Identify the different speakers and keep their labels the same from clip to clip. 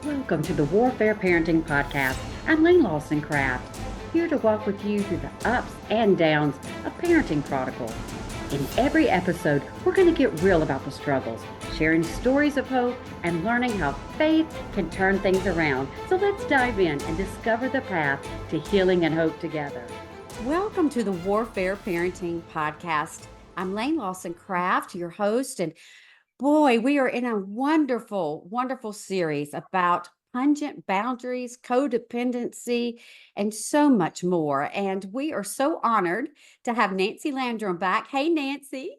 Speaker 1: Welcome to the Warfare Parenting Podcast. I'm Laine Lawson Craft, here to walk with you through the ups and downs of parenting prodigals. In every episode, we're going to get real about the struggles, sharing stories of hope, and learning how faith can turn things around. So let's dive in and discover the path to healing and hope together. Welcome to the Warfare Parenting Podcast. I'm Laine Lawson Craft, your host, and boy, we are in a wonderful, wonderful series about pungent boundaries, codependency, and so much more. And we are so honored to have Nancy Landrum back. Hey, Nancy.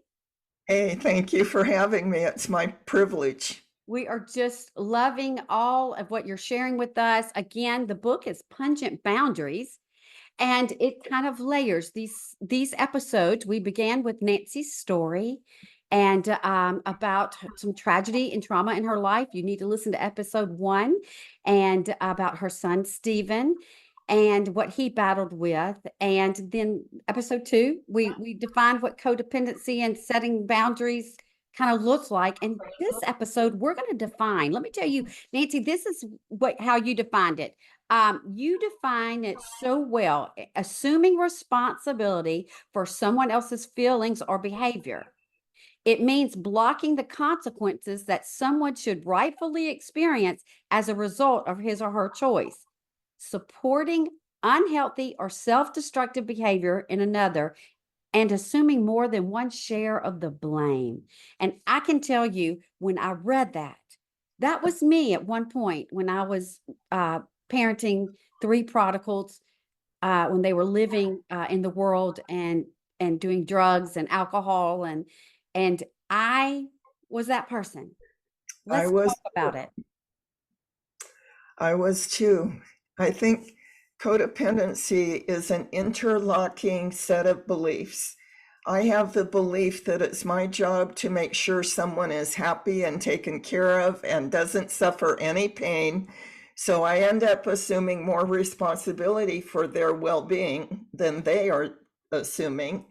Speaker 2: Hey, thank you for having me. It's my privilege.
Speaker 1: We are just loving all of what you're sharing with us. Again, the book is Pungent Boundaries. And it kind of layers these episodes. We began with Nancy's story and about some tragedy and trauma in her life. You need to listen to episode 1 and about her son, Stephen, and what he battled with. And then episode 2, we defined what codependency and setting boundaries kind of looks like. And this episode, we're going to define. Let me tell you, Nancy, this is how you defined it. You define it so well, assuming responsibility for someone else's feelings or behavior. It means blocking the consequences that someone should rightfully experience as a result of his or her choice, supporting unhealthy or self-destructive behavior in another, and assuming more than one share of the blame. And I can tell you, when I read that, that was me at one point when I was parenting 3 prodigals when they were living in the world and doing drugs and alcohol, and I was that person. Let's talk about it.
Speaker 2: I was too. I think codependency is an interlocking set of beliefs. I have the belief that it's my job to make sure someone is happy and taken care of and doesn't suffer any pain. So I end up assuming more responsibility for their well-being than they are assuming.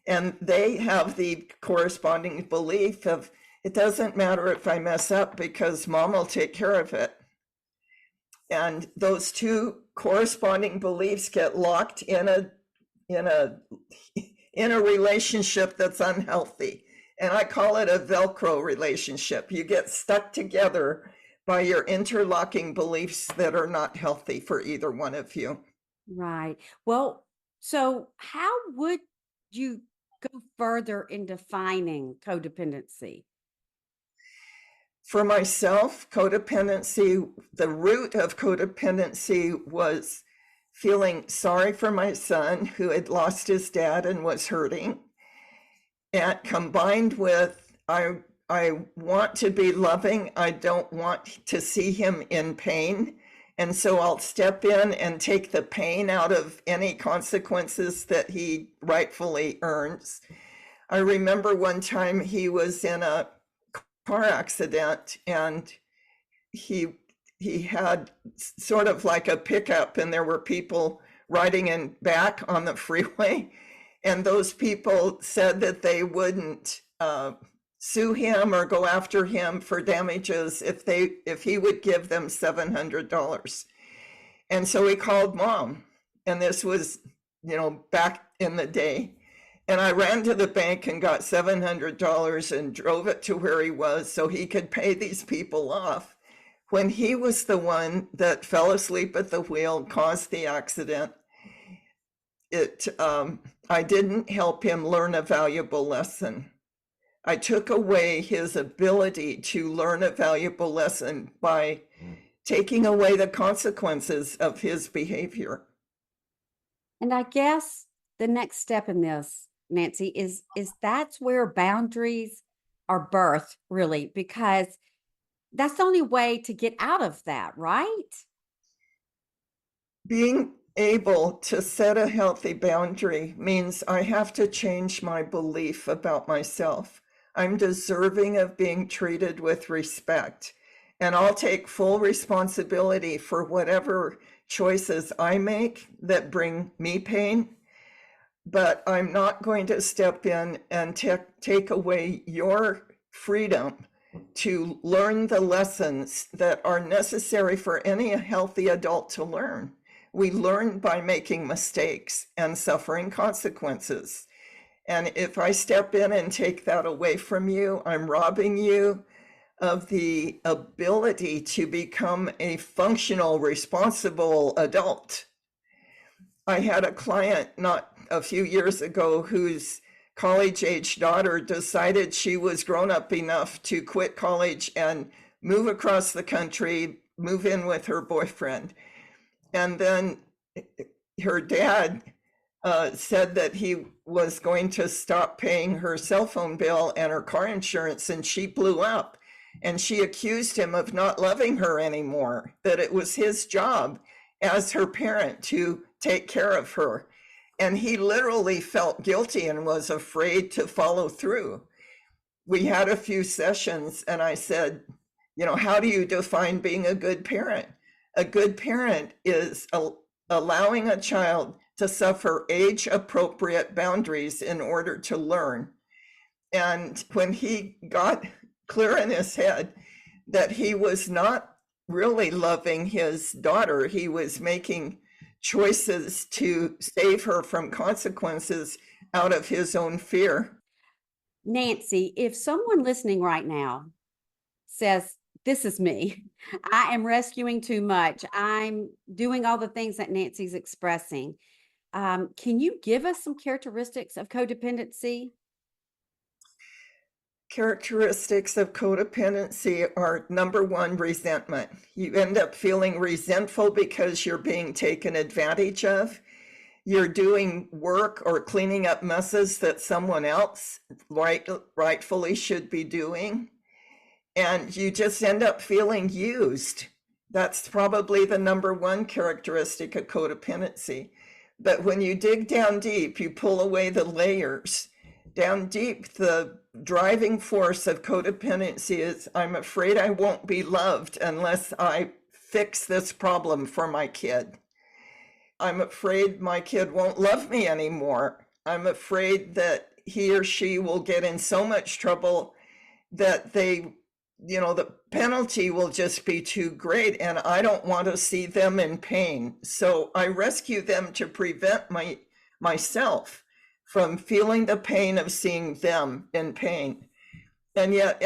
Speaker 2: And they have the corresponding belief of, it doesn't matter if I mess up because mom will take care of it. And those two corresponding beliefs get locked in a relationship that's unhealthy. And I call it a Velcro relationship. You get stuck together by your interlocking beliefs that are not healthy for either one of you.
Speaker 1: Right. Well, so how would you go further in defining codependency?
Speaker 2: For myself, codependency, the root of codependency was feeling sorry for my son who had lost his dad and was hurting. And combined with, I want to be loving. I don't want to see him in pain. And so I'll step in and take the pain out of any consequences that he rightfully earns. I remember one time he was in a car accident and he had sort of like a pickup and there were people riding in back on the freeway. And those people said that they wouldn't sue him or go after him for damages if he would give them $700. And so he called mom, and this was, back in the day. And I ran to the bank and got $700 and drove it to where he was so he could pay these people off when he was the one that fell asleep at the wheel, caused the accident. I didn't help him learn a valuable lesson. I took away his ability to learn a valuable lesson by taking away the consequences of his behavior.
Speaker 1: And I guess the next step in this, Nancy, is that's where boundaries are birthed, really, because that's the only way to get out of that, right?
Speaker 2: Being able to set a healthy boundary means I have to change my belief about myself. I'm deserving of being treated with respect, and I'll take full responsibility for whatever choices I make that bring me pain. But I'm not going to step in and take away your freedom to learn the lessons that are necessary for any healthy adult to learn. We learn by making mistakes and suffering consequences. And if I step in and take that away from you, I'm robbing you of the ability to become a functional, responsible adult. I had a client not a few years ago whose college-age daughter decided she was grown up enough to quit college and move across the country, move in with her boyfriend. And then her dad said that he was going to stop paying her cell phone bill and her car insurance, and she blew up. And she accused him of not loving her anymore, that it was his job as her parent to take care of her. And he literally felt guilty and was afraid to follow through. We had a few sessions and I said, you know, how do you define being a good parent? A good parent is allowing a child to suffer age-appropriate boundaries in order to learn. And when he got clear in his head that he was not really loving his daughter, he was making choices to save her from consequences out of his own fear.
Speaker 1: Nancy, if someone listening right now says, this is me, I am rescuing too much, I'm doing all the things that Nancy's expressing, can you give us some characteristics of codependency?
Speaker 2: Characteristics of codependency are, number one, resentment. You end up feeling resentful because you're being taken advantage of. You're doing work or cleaning up messes that someone else rightfully should be doing. And you just end up feeling used. That's probably the number one characteristic of codependency. But when you dig down deep, you pull away the layers. Down deep, the driving force of codependency is, I'm afraid I won't be loved unless I fix this problem for my kid. I'm afraid my kid won't love me anymore. I'm afraid that he or she will get in so much trouble that the penalty will just be too great, and I don't want to see them in pain. So I rescue them to prevent myself from feeling the pain of seeing them in pain. And yet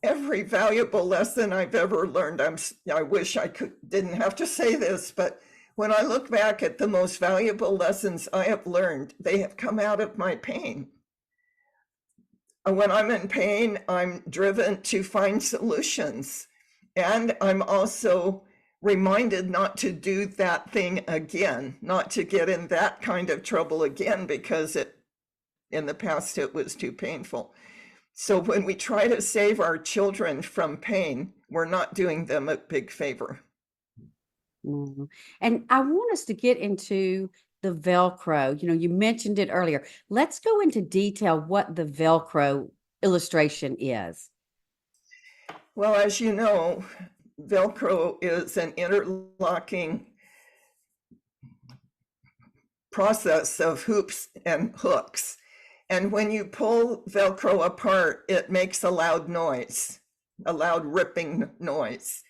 Speaker 2: every valuable lesson I've ever learned, I wish I didn't have to say this, but when I look back at the most valuable lessons I have learned, they have come out of my pain. When I'm in pain, I'm driven to find solutions. And I'm also reminded not to do that thing again, not to get in that kind of trouble again, because in the past it was too painful. So when we try to save our children from pain, we're not doing them a big favor.
Speaker 1: And I want us to get into the Velcro. You mentioned it earlier. Let's go into detail what the Velcro illustration is.
Speaker 2: Well, as you know, Velcro is an interlocking process of hoops and hooks. And when you pull Velcro apart, it makes a loud noise, a loud ripping noise.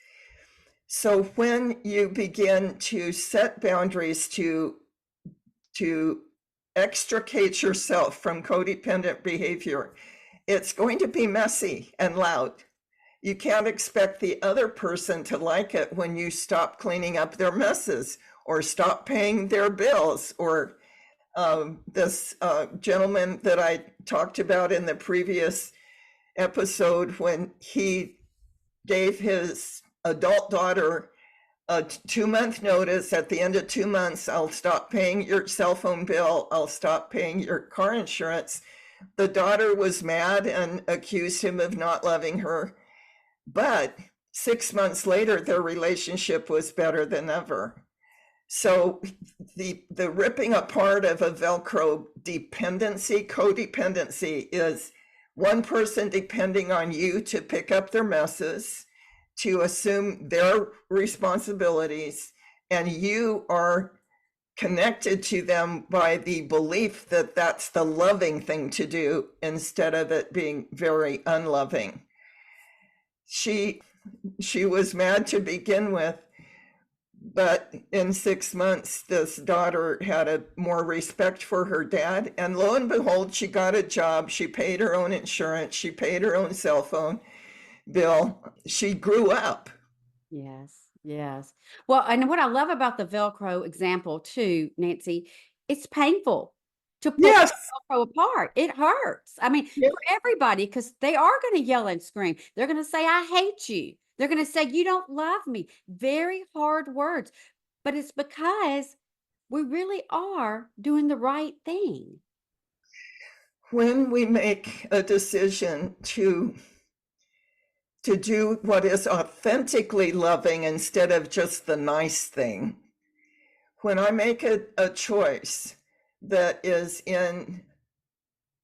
Speaker 2: So when you begin to set boundaries to extricate yourself from codependent behavior, it's going to be messy and loud. You can't expect the other person to like it when you stop cleaning up their messes or stop paying their bills, or this gentleman that I talked about in the previous episode, when he gave his adult daughter a 2-month notice. At the end of 2 months, I'll stop paying your cell phone bill, I'll stop paying your car insurance. The daughter was mad and accused him of not loving her. But 6 months later, their relationship was better than ever. So the ripping apart of a Velcro dependency, codependency, is one person depending on you to pick up their messes, to assume their responsibilities, and you are connected to them by the belief that that's the loving thing to do instead of it being very unloving. she was mad to begin with, but in 6 months, this daughter had a more respect for her dad. And lo and behold, she got a job. She paid her own insurance. She paid her own cell phone bill. She grew up.
Speaker 1: Yes, yes. Well, and what I love about the Velcro example too, Nancy, it's painful to pull
Speaker 2: Yes.
Speaker 1: Velcro apart. It hurts. I mean,
Speaker 2: Yeah.
Speaker 1: for everybody, because they are going to yell and scream. They're going to say, I hate you. They're going to say, you don't love me. Very hard words. But it's because we really are doing the right thing.
Speaker 2: When we make a decision to do what is authentically loving instead of just the nice thing, when I make a choice that is in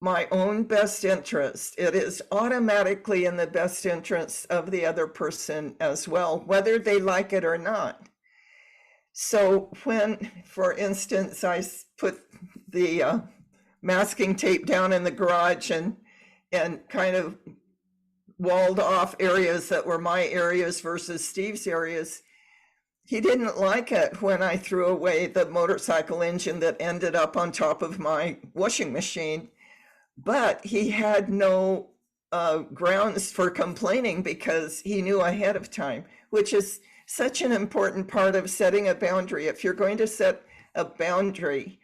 Speaker 2: my own best interest, it is automatically in the best interest of the other person as well, whether they like it or not. So when, for instance, I put the masking tape down in the garage and kind of walled off areas that were my areas versus Steve's areas, he didn't like it when I threw away the motorcycle engine that ended up on top of my washing machine. But he had no grounds for complaining because he knew ahead of time, which is such an important part of setting a boundary. If you're going to set a boundary,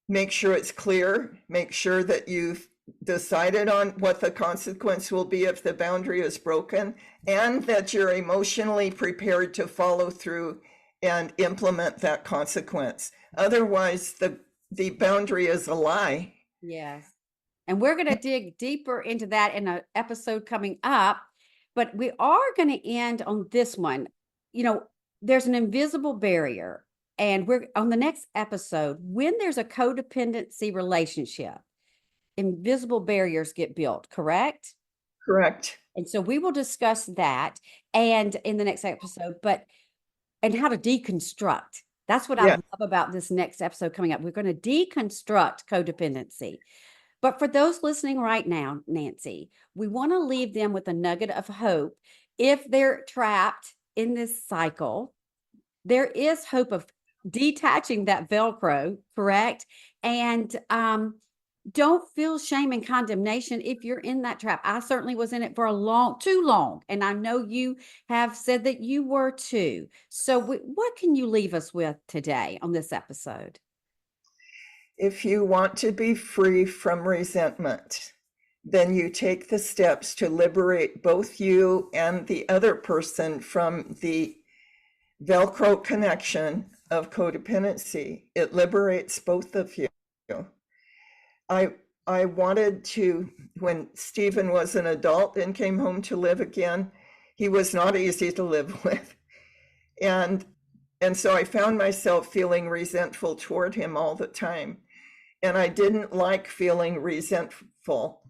Speaker 2: make sure it's clear, make sure that you've decided on what the consequence will be if the boundary is broken, and that you're emotionally prepared to follow through and implement that consequence. Otherwise, the boundary is a lie.
Speaker 1: Yes. And we're going to dig deeper into that in an episode coming up. But we are going to end on this one. You know, there's an invisible barrier. And we're on the next episode, when there's a codependency relationship, invisible barriers get built, correct?
Speaker 2: Correct.
Speaker 1: And so we will discuss that and in the next episode, and how to deconstruct. That's what I
Speaker 2: Yeah.
Speaker 1: love about this next episode coming up. We're going to deconstruct codependency. But for those listening right now, Nancy, we want to leave them with a nugget of hope. If they're trapped in this cycle, there is hope of detaching that Velcro, correct? And don't feel shame and condemnation if you're in that trap. I certainly was in it for too long. And I know you have said that you were too. So what can you leave us with today on this episode?
Speaker 2: If you want to be free from resentment, then you take the steps to liberate both you and the other person from the Velcro connection of codependency. It liberates both of you. I wanted to, when Stephen was an adult and came home to live again, he was not easy to live with. And so I found myself feeling resentful toward him all the time. And I didn't like feeling resentful.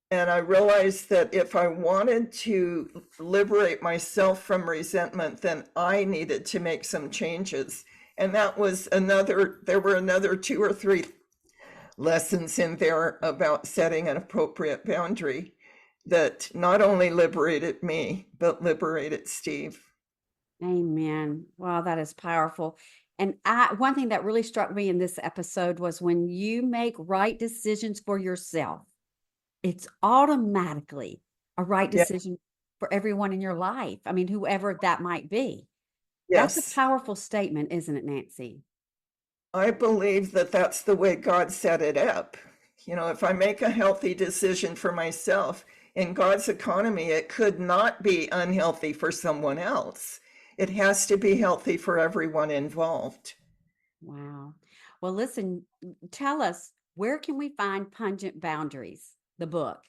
Speaker 2: And I realized that if I wanted to liberate myself from resentment, then I needed to make some changes. And that was there were another 2 or 3 lessons in there about setting an appropriate boundary that not only liberated me, but liberated Steve.
Speaker 1: Amen. Wow, that is powerful. And one thing that really struck me in this episode was when you make right decisions for yourself, it's automatically a right
Speaker 2: Yeah.
Speaker 1: decision for everyone in your life. I mean, whoever that might be.
Speaker 2: Yes.
Speaker 1: That's a powerful statement, isn't it, Nancy?
Speaker 2: I believe that that's the way God set it up. You know, if I make a healthy decision for myself, in God's economy, it could not be unhealthy for someone else. It has to be healthy for everyone involved.
Speaker 1: Wow. Well, listen, tell us, where can we find Pungent Boundaries, the book?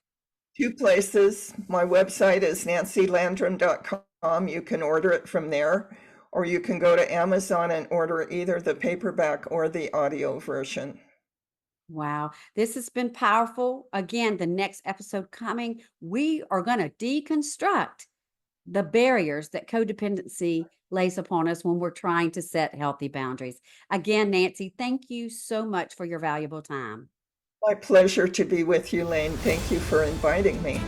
Speaker 2: 2 places. My website is nancylandrum.com. You can order it from there, or you can go to Amazon and order either the paperback or the audio version.
Speaker 1: Wow. This has been powerful. Again, the next episode coming, we are going to deconstruct the barriers that codependency lays upon us when we're trying to set healthy boundaries. Again, Nancy, thank you so much for your valuable time.
Speaker 2: My pleasure to be with you, Laine. Thank you for inviting me.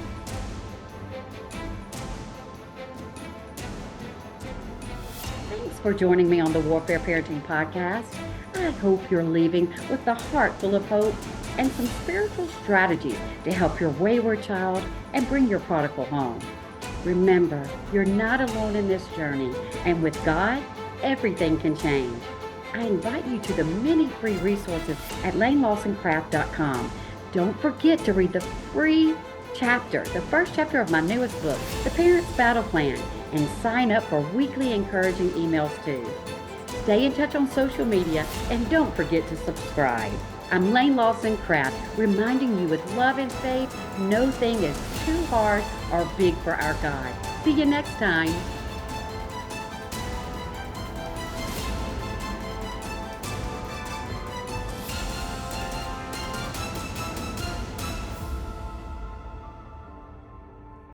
Speaker 1: for joining me on the Warfare Parenting Podcast. I hope you're leaving with a heart full of hope and some spiritual strategies to help your wayward child and bring your prodigal home. Remember, you're not alone in this journey, and with God, everything can change. I invite you to the many free resources at LaineLawsonCraft.com. Don't forget to read the free chapter, the first chapter of my newest book, The Parent's Battle Plan, and sign up for weekly encouraging emails too. Stay in touch on social media and don't forget to subscribe. I'm Laine Lawson Craft, reminding you with love and faith, no thing is too hard or big for our God. See you next time.